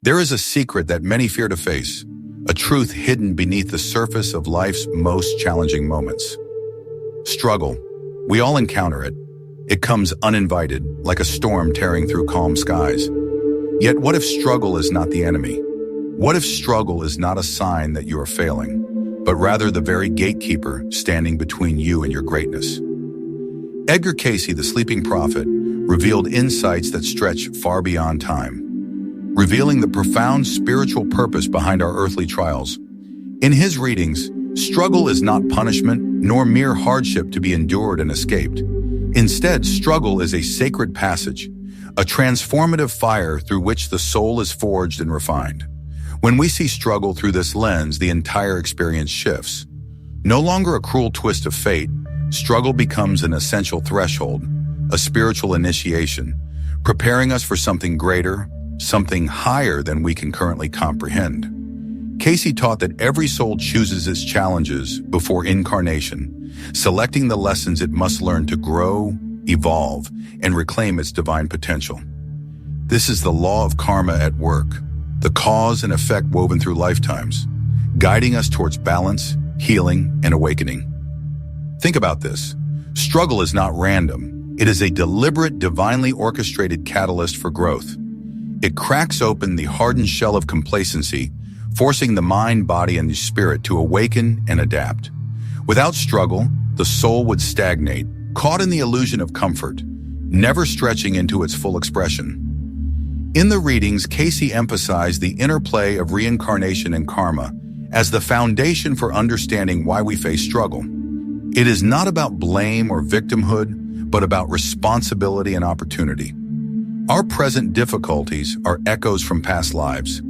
There is a secret that many fear to face, a truth hidden beneath the surface of life's most challenging moments. Struggle. We all encounter it. It comes uninvited, like a storm tearing through calm skies. Yet what if struggle is not the enemy? What if struggle is not a sign that you are failing, but rather the very gatekeeper standing between you and your greatness? Edgar Cayce, the sleeping prophet, revealed insights that stretch far beyond time, revealing the profound spiritual purpose behind our earthly trials. In his readings, struggle is not punishment nor mere hardship to be endured and escaped. Instead, struggle is a sacred passage, a transformative fire through which the soul is forged and refined. When we see struggle through this lens, the entire experience shifts. No longer a cruel twist of fate, struggle becomes an essential threshold, a spiritual initiation, preparing us for something greater, something higher than we can currently comprehend. Cayce taught that every soul chooses its challenges before incarnation, selecting the lessons it must learn to grow, evolve, and reclaim its divine potential. This is the law of karma at work, the cause and effect woven through lifetimes, guiding us towards balance, healing, and awakening. Think about this. Struggle is not random. It is a deliberate, divinely orchestrated catalyst for growth. It cracks open the hardened shell of complacency, forcing the mind, body, and the spirit to awaken and adapt. Without struggle, the soul would stagnate, caught in the illusion of comfort, never stretching into its full expression. In the readings, Cayce emphasized the interplay of reincarnation and karma as the foundation for understanding why we face struggle. It is not about blame or victimhood, but about responsibility and opportunity. Our present difficulties are echoes from past lives,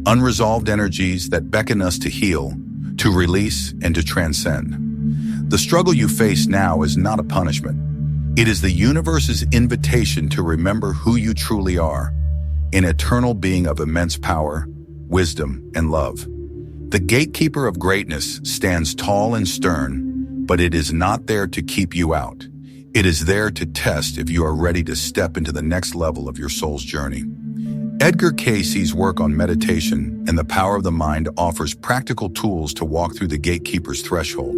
unresolved energies that beckon us to heal, to release, and to transcend. The struggle you face now is not a punishment. It is the universe's invitation to remember who you truly are, an eternal being of immense power, wisdom, and love. The gatekeeper of greatness stands tall and stern, but it is not there to keep you out. It is there to test if you are ready to step into the next level of your soul's journey. Edgar Cayce's work on meditation and the power of the mind offers practical tools to walk through the gatekeeper's threshold.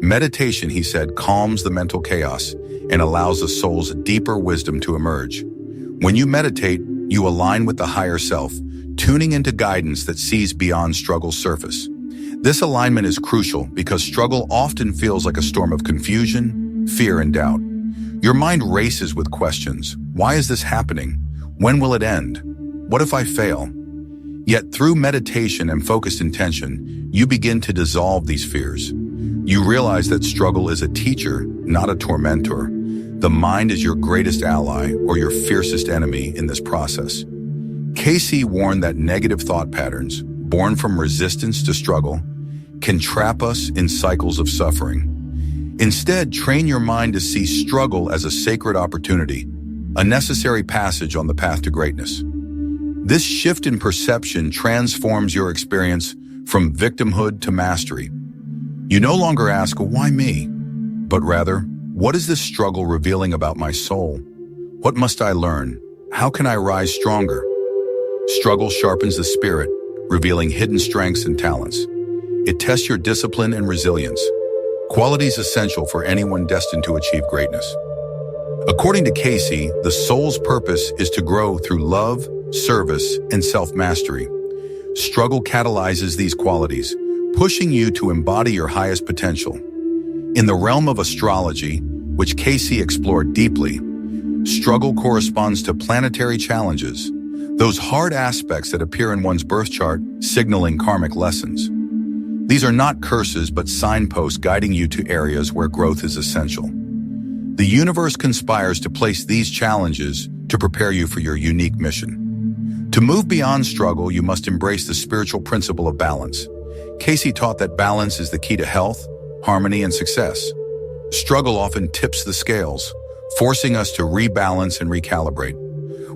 Meditation, he said, calms the mental chaos and allows the soul's deeper wisdom to emerge. When you meditate, you align with the higher self, tuning into guidance that sees beyond struggle's surface. This alignment is crucial because struggle often feels like a storm of confusion, fear, and doubt. Your mind races with questions. Why is this happening? When will it end? What if I fail? Yet through meditation and focused intention, you begin to dissolve these fears. You realize that struggle is a teacher, not a tormentor. The mind is your greatest ally or your fiercest enemy in this process. Cayce warned that negative thought patterns, born from resistance to struggle, can trap us in cycles of suffering. Instead, train your mind to see struggle as a sacred opportunity, a necessary passage on the path to greatness. This shift in perception transforms your experience from victimhood to mastery. You no longer ask, why me? But rather, what is this struggle revealing about my soul? What must I learn? How can I rise stronger? Struggle sharpens the spirit, revealing hidden strengths and talents. It tests your discipline and resilience, qualities essential for anyone destined to achieve greatness. According to Cayce, the soul's purpose is to grow through love, service, and self-mastery. Struggle catalyzes these qualities, pushing you to embody your highest potential. In the realm of astrology, which Cayce explored deeply, struggle corresponds to planetary challenges, those hard aspects that appear in one's birth chart, signaling karmic lessons. These are not curses, but signposts guiding you to areas where growth is essential. The universe conspires to place these challenges to prepare you for your unique mission. To move beyond struggle, you must embrace the spiritual principle of balance. Cayce taught that balance is the key to health, harmony, and success. Struggle often tips the scales, forcing us to rebalance and recalibrate.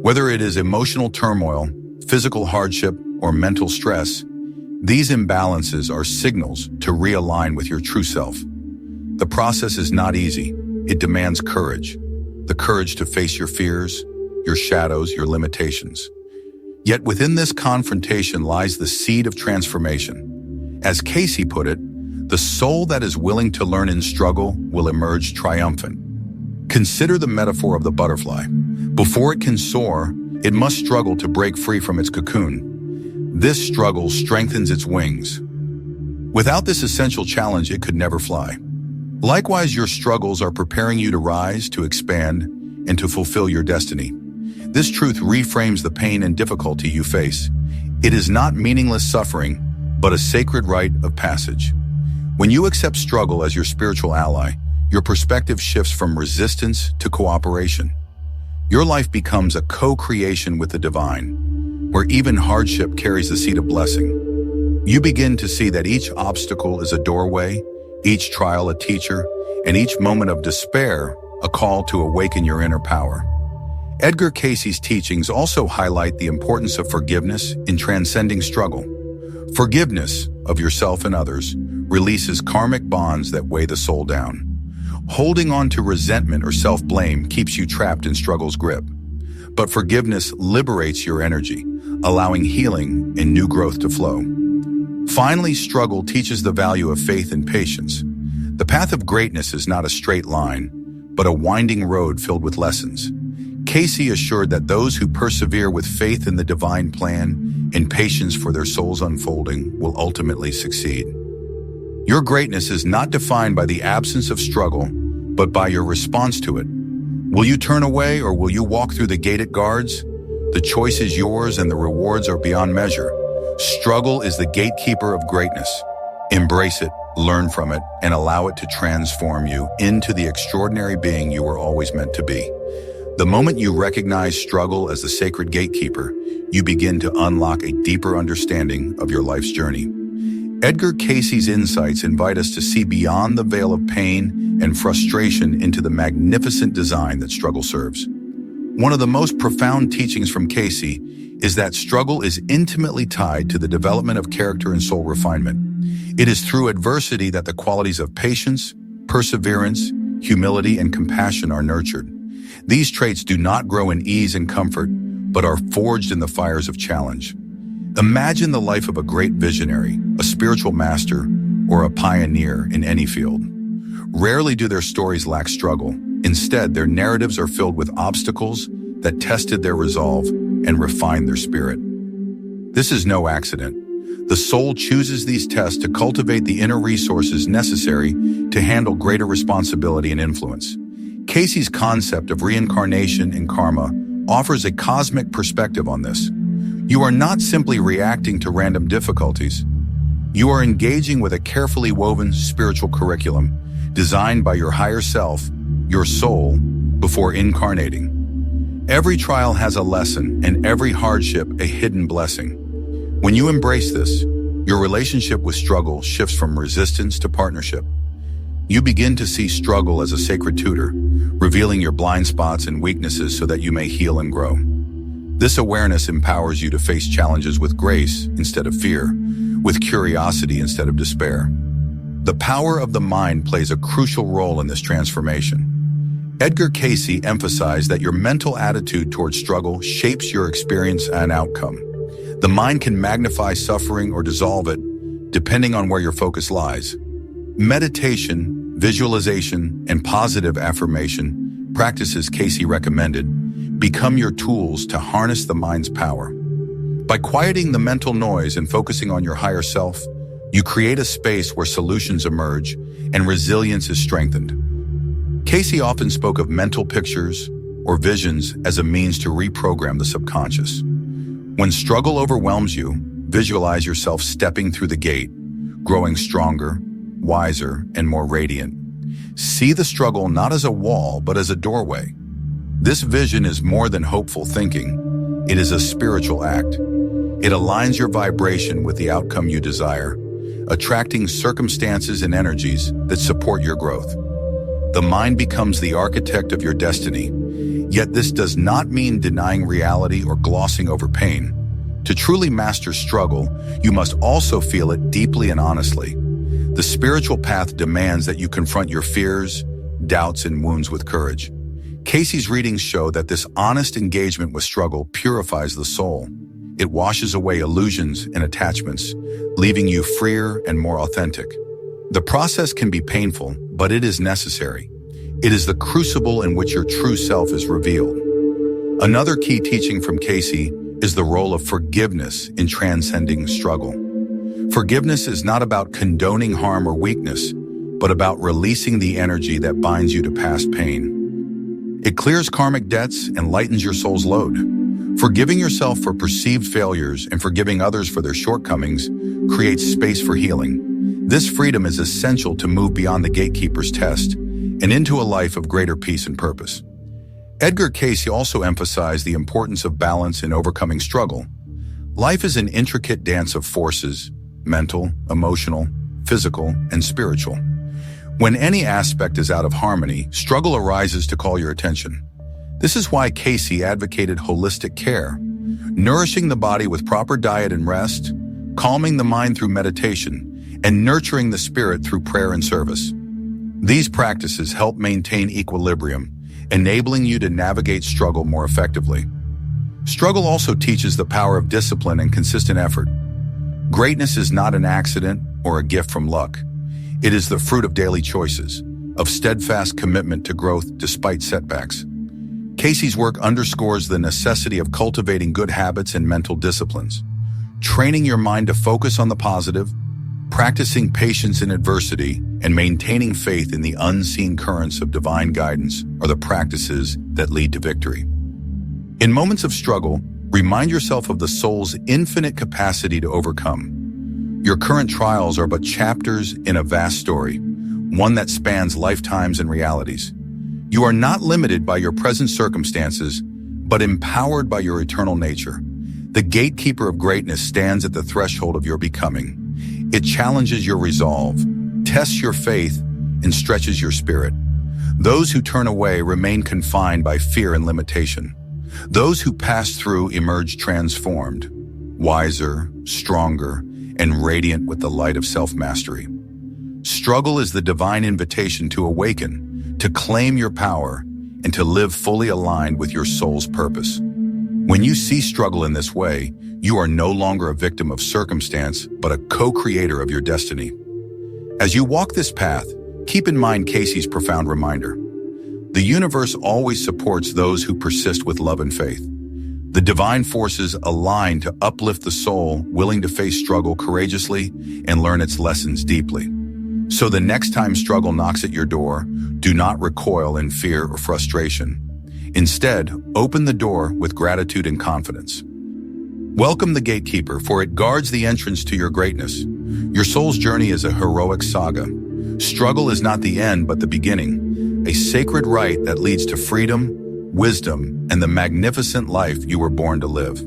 Whether it is emotional turmoil, physical hardship, or mental stress, these imbalances are signals to realign with your true self. The process is not easy. It demands courage. The courage to face your fears, your shadows, your limitations. Yet within this confrontation lies the seed of transformation. As Cayce put it, the soul that is willing to learn in struggle will emerge triumphant. Consider the metaphor of the butterfly. Before it can soar, it must struggle to break free from its cocoon. This struggle strengthens its wings. Without this essential challenge, it could never fly. Likewise, your struggles are preparing you to rise, to expand, and to fulfill your destiny. This truth reframes the pain and difficulty you face. It is not meaningless suffering, but a sacred rite of passage. When you accept struggle as your spiritual ally, your perspective shifts from resistance to cooperation. Your life becomes a co-creation with the divine, where even hardship carries the seed of blessing. You begin to see that each obstacle is a doorway, each trial a teacher, and each moment of despair a call to awaken your inner power. Edgar Cayce's teachings also highlight the importance of forgiveness in transcending struggle. Forgiveness of yourself and others releases karmic bonds that weigh the soul down. Holding on to resentment or self-blame keeps you trapped in struggle's grip. But forgiveness liberates your energy, allowing healing and new growth to flow. Finally, struggle teaches the value of faith and patience. The path of greatness is not a straight line, but a winding road filled with lessons. Cayce assured that those who persevere with faith in the divine plan and patience for their soul's unfolding will ultimately succeed. Your greatness is not defined by the absence of struggle, but by your response to it. Will you turn away or will you walk through the gated guards? The choice is yours and the rewards are beyond measure. Struggle is the gatekeeper of greatness. Embrace it, learn from it, and allow it to transform you into the extraordinary being you were always meant to be. The moment you recognize struggle as the sacred gatekeeper, you begin to unlock a deeper understanding of your life's journey. Edgar Cayce's insights invite us to see beyond the veil of pain and frustration into the magnificent design that struggle serves. One of the most profound teachings from Cayce is that struggle is intimately tied to the development of character and soul refinement. It is through adversity that the qualities of patience, perseverance, humility, and compassion are nurtured. These traits do not grow in ease and comfort, but are forged in the fires of challenge. Imagine the life of a great visionary, a spiritual master, or a pioneer in any field. Rarely do their stories lack struggle. Instead, their narratives are filled with obstacles that tested their resolve and refined their spirit. This is no accident. The soul chooses these tests to cultivate the inner resources necessary to handle greater responsibility and influence. Cayce's concept of reincarnation and karma offers a cosmic perspective on this. You are not simply reacting to random difficulties. You are engaging with a carefully woven spiritual curriculum designed by your higher self, your soul, before incarnating. Every trial has a lesson and every hardship a hidden blessing. When you embrace this, your relationship with struggle shifts from resistance to partnership. You begin to see struggle as a sacred tutor, revealing your blind spots and weaknesses so that you may heal and grow. This awareness empowers you to face challenges with grace instead of fear, with curiosity instead of despair. The power of the mind plays a crucial role in this transformation. Edgar Cayce emphasized that your mental attitude towards struggle shapes your experience and outcome. The mind can magnify suffering or dissolve it, depending on where your focus lies. Meditation, visualization, and positive affirmation practices Cayce recommended become your tools to harness the mind's power. By quieting the mental noise and focusing on your higher self, you create a space where solutions emerge and resilience is strengthened. Cayce often spoke of mental pictures or visions as a means to reprogram the subconscious. When struggle overwhelms you, visualize yourself stepping through the gate, growing stronger, wiser, and more radiant. See the struggle not as a wall, but as a doorway. This vision is more than hopeful thinking. It is a spiritual act. It aligns your vibration with the outcome you desire, attracting circumstances and energies that support your growth. The mind becomes the architect of your destiny, yet this does not mean denying reality or glossing over pain. To truly master struggle, you must also feel it deeply and honestly. The spiritual path demands that you confront your fears, doubts, and wounds with courage. Cayce's readings show that this honest engagement with struggle purifies the soul. It washes away illusions and attachments, leaving you freer and more authentic. The process can be painful, but it is necessary. It is the crucible in which your true self is revealed. Another key teaching from Cayce is the role of forgiveness in transcending struggle. Forgiveness is not about condoning harm or weakness, but about releasing the energy that binds you to past pain. It clears karmic debts and lightens your soul's load. Forgiving yourself for perceived failures and forgiving others for their shortcomings creates space for healing. This freedom is essential to move beyond the gatekeeper's test and into a life of greater peace and purpose. Edgar Cayce also emphasized the importance of balance in overcoming struggle. Life is an intricate dance of forces, mental, emotional, physical, and spiritual. When any aspect is out of harmony, struggle arises to call your attention. This is why Cayce advocated holistic care, nourishing the body with proper diet and rest, calming the mind through meditation, and nurturing the spirit through prayer and service. These practices help maintain equilibrium, enabling you to navigate struggle more effectively. Struggle also teaches the power of discipline and consistent effort. Greatness is not an accident or a gift from luck. It is the fruit of daily choices, of steadfast commitment to growth despite setbacks. Cayce's work underscores the necessity of cultivating good habits and mental disciplines. Training your mind to focus on the positive, practicing patience in adversity, and maintaining faith in the unseen currents of divine guidance are the practices that lead to victory. In moments of struggle, remind yourself of the soul's infinite capacity to overcome. Your current trials are but chapters in a vast story, one that spans lifetimes and realities. You are not limited by your present circumstances, but empowered by your eternal nature. The gatekeeper of greatness stands at the threshold of your becoming. It challenges your resolve, tests your faith, and stretches your spirit. Those who turn away remain confined by fear and limitation. Those who pass through emerge transformed, wiser, stronger, and radiant with the light of self-mastery. Struggle is the divine invitation to awaken, to claim your power, and to live fully aligned with your soul's purpose. When you see struggle in this way, you are no longer a victim of circumstance, but a co-creator of your destiny. As you walk this path, keep in mind Cayce's profound reminder. The universe always supports those who persist with love and faith. The divine forces align to uplift the soul, willing to face struggle courageously and learn its lessons deeply. So the next time struggle knocks at your door, do not recoil in fear or frustration. Instead, open the door with gratitude and confidence. Welcome the gatekeeper, for it guards the entrance to your greatness. Your soul's journey is a heroic saga. Struggle is not the end, but the beginning, a sacred rite that leads to freedom, wisdom, and the magnificent life you were born to live.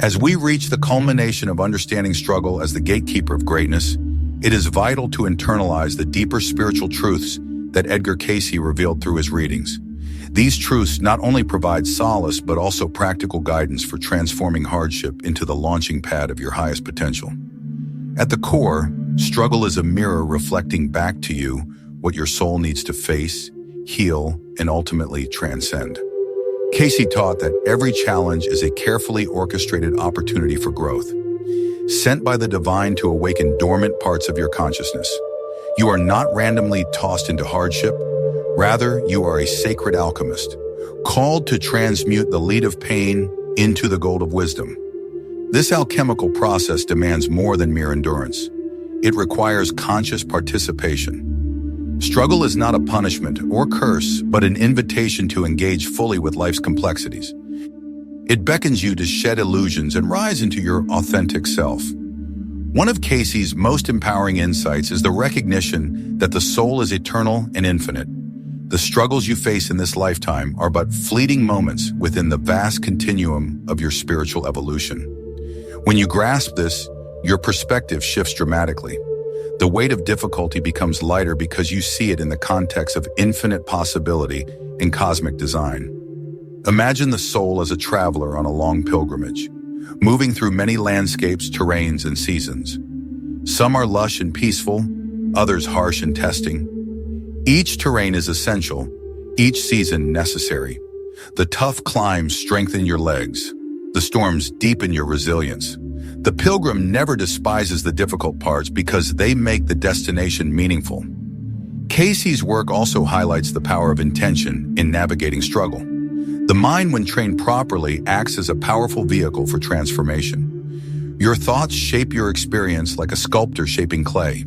As we reach the culmination of understanding struggle as the gatekeeper of greatness, it is vital to internalize the deeper spiritual truths that Edgar Cayce revealed through his readings. These truths not only provide solace, but also practical guidance for transforming hardship into the launching pad of your highest potential. At the core, struggle is a mirror reflecting back to you what your soul needs to face, heal, and ultimately transcend. Cayce taught that every challenge is a carefully orchestrated opportunity for growth, sent by the divine to awaken dormant parts of your consciousness. You are not randomly tossed into hardship. Rather, you are a sacred alchemist, called to transmute the lead of pain into the gold of wisdom. This alchemical process demands more than mere endurance. It requires conscious participation. Struggle is not a punishment or curse, but an invitation to engage fully with life's complexities. It beckons you to shed illusions and rise into your authentic self. One of Cayce's most empowering insights is the recognition that the soul is eternal and infinite. The struggles you face in this lifetime are but fleeting moments within the vast continuum of your spiritual evolution. When you grasp this, your perspective shifts dramatically. The weight of difficulty becomes lighter because you see it in the context of infinite possibility and cosmic design. Imagine the soul as a traveler on a long pilgrimage, moving through many landscapes, terrains, and seasons. Some are lush and peaceful, others harsh and testing. Each terrain is essential, each season necessary. The tough climbs strengthen your legs, The storms deepen your resilience. The pilgrim never despises the difficult parts because they make the destination meaningful. Cayce's work also highlights the power of intention in navigating struggle. The mind, when trained properly, acts as a powerful vehicle for transformation. Your thoughts shape your experience like a sculptor shaping clay.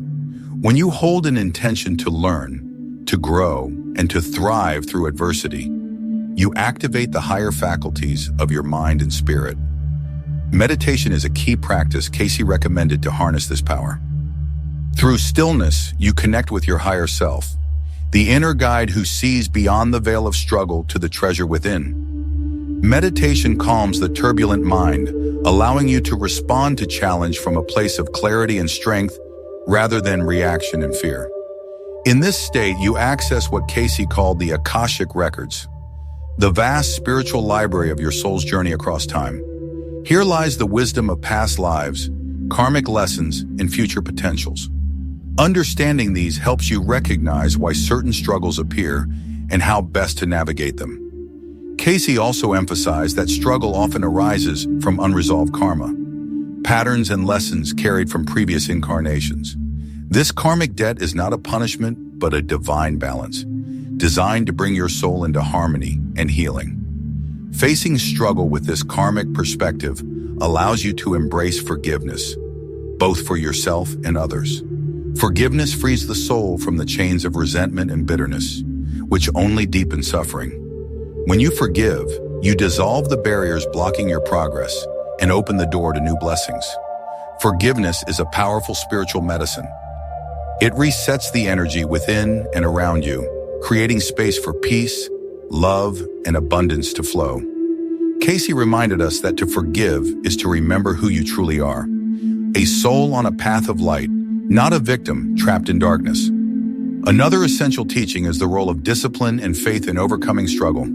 When you hold an intention to learn, to grow, and to thrive through adversity, you activate the higher faculties of your mind and spirit. Meditation is a key practice Cayce recommended to harness this power. Through stillness, you connect with your higher self, the inner guide who sees beyond the veil of struggle to the treasure within. Meditation calms the turbulent mind, allowing you to respond to challenge from a place of clarity and strength rather than reaction and fear. In this state, you access what Cayce called the Akashic Records, the vast spiritual library of your soul's journey across time. Here lies the wisdom of past lives, karmic lessons, and future potentials. Understanding these helps you recognize why certain struggles appear and how best to navigate them. Cayce also emphasized that struggle often arises from unresolved karma, patterns and lessons carried from previous incarnations. This karmic debt is not a punishment, but a divine balance, designed to bring your soul into harmony and healing. Facing struggle with this karmic perspective allows you to embrace forgiveness, both for yourself and others. Forgiveness frees the soul from the chains of resentment and bitterness, which only deepen suffering. When you forgive, you dissolve the barriers blocking your progress and open the door to new blessings. Forgiveness is a powerful spiritual medicine. It resets the energy within and around you, creating space for peace, love, and abundance to flow. Cayce reminded us that to forgive is to remember who you truly are, a soul on a path of light, not a victim trapped in darkness. Another essential teaching is the role of discipline and faith in overcoming struggle.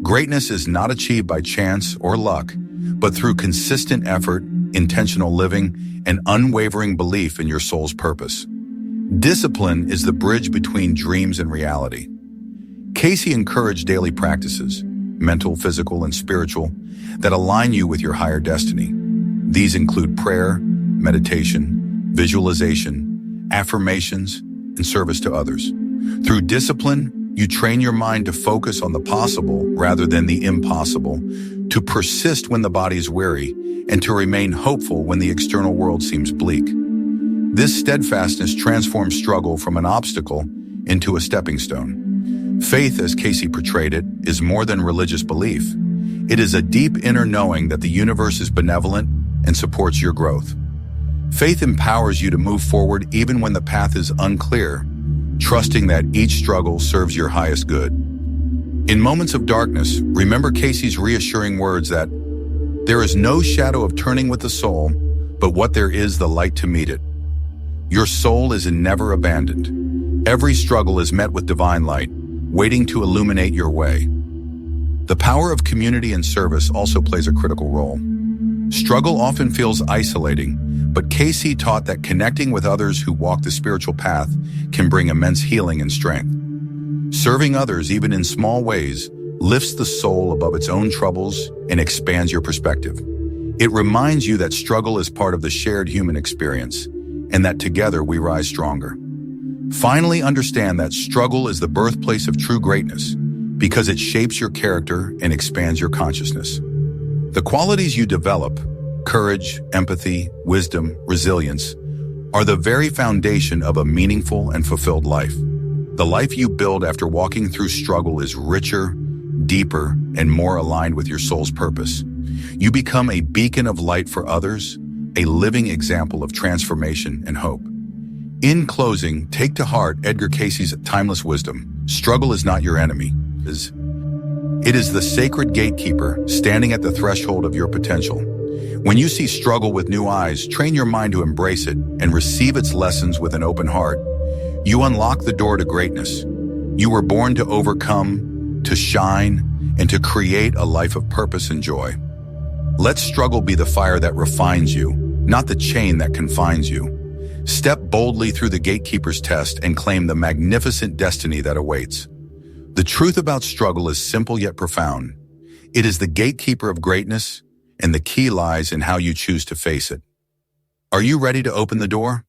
Greatness is not achieved by chance or luck, but through consistent effort, intentional living, and unwavering belief in your soul's purpose. Discipline is the bridge between dreams and reality. Cayce encouraged daily practices, mental, physical, and spiritual, that align you with your higher destiny. These include prayer, meditation, visualization, affirmations, and service to others. Through discipline, you train your mind to focus on the possible rather than the impossible, to persist when the body is weary, and to remain hopeful when the external world seems bleak. This steadfastness transforms struggle from an obstacle into a stepping stone. Faith, as Cayce portrayed it, is more than religious belief. It is a deep inner knowing that the universe is benevolent and supports your growth. Faith empowers you to move forward even when the path is unclear, trusting that each struggle serves your highest good. In moments of darkness, remember Cayce's reassuring words that there is no shadow of turning with the soul, but what there is the light to meet it. Your soul is never abandoned. Every struggle is met with divine light, waiting to illuminate your way. The power of community and service also plays a critical role. Struggle often feels isolating, but Cayce taught that connecting with others who walk the spiritual path can bring immense healing and strength. Serving others, even in small ways, lifts the soul above its own troubles and expands your perspective. It reminds you that struggle is part of the shared human experience, and that together we rise stronger. Finally, understand that struggle is the birthplace of true greatness because it shapes your character and expands your consciousness. The qualities you develop, courage, empathy, wisdom, resilience, are the very foundation of a meaningful and fulfilled life. The life you build after walking through struggle is richer, deeper, and more aligned with your soul's purpose. You become a beacon of light for others, a living example of transformation and hope. In closing, take to heart Edgar Cayce's timeless wisdom. Struggle is not your enemy. It is the sacred gatekeeper standing at the threshold of your potential. When you see struggle with new eyes, train your mind to embrace it and receive its lessons with an open heart. You unlock the door to greatness. You were born to overcome, to shine, and to create a life of purpose and joy. Let struggle be the fire that refines you, not the chain that confines you. Step boldly through the gatekeeper's test and claim the magnificent destiny that awaits. The truth about struggle is simple yet profound. It is the gatekeeper of greatness, and the key lies in how you choose to face it. Are you ready to open the door?